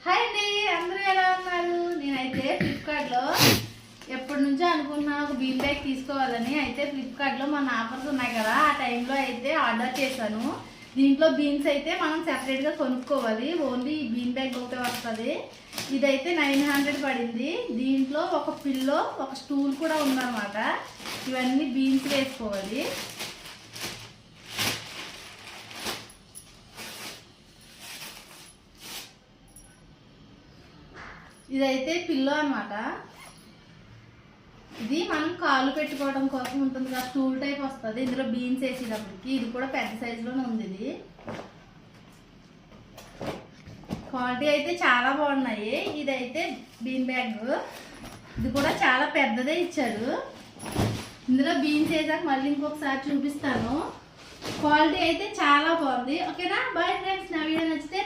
Hi అండి, అందరూ ఎలా ఉన్నారు? నేనైతే ఫ్లిప్కార్ట్లో ఎప్పటి నుంచో అనుకున్నా ఒక బీన్ బ్యాగ్ తీసుకోవాలని. అయితే ఫ్లిప్కార్ట్లో మన ఆఫర్స్ ఉన్నాయి కదా, ఆ టైంలో అయితే ఆర్డర్ చేశాను. దీంట్లో బీన్స్ అయితే మనం సెపరేట్గా కొనుక్కోవాలి, ఓన్లీ బీన్ బ్యాగ్ ఒకటే వస్తుంది. ఇదైతే 900 పడింది. దీంట్లో ఒక పిల్లో ఒక స్టూల్ కూడా ఉందన్నమాట. ఇవన్నీ బీన్స్ వేసుకోవాలి. ఇదైతే పిల్లో అన్నమాట. ఇది మనం కాలు పెట్టుకోవడం కోసం ఉంటుంది కదా, స్టూల్ టైప్ వస్తుంది. ఇందులో బీన్స్ వేసేటప్పటికి ఇది కూడా పెద్ద సైజులోనే ఉంది. ఇది క్వాలిటీ అయితే చాలా బాగున్నాయి. ఇదైతే బీన్ బ్యాగ్, ఇది కూడా చాలా పెద్దదే ఇచ్చాడు. ఇందులో బీన్స్ వేసాక మళ్ళీ ఇంకొకసారి చూపిస్తాను. క్వాలిటీ అయితే చాలా బాగుంది. ఓకేనా? బాయ్ ఫ్రెండ్స్, నా వీడియో నచ్చితే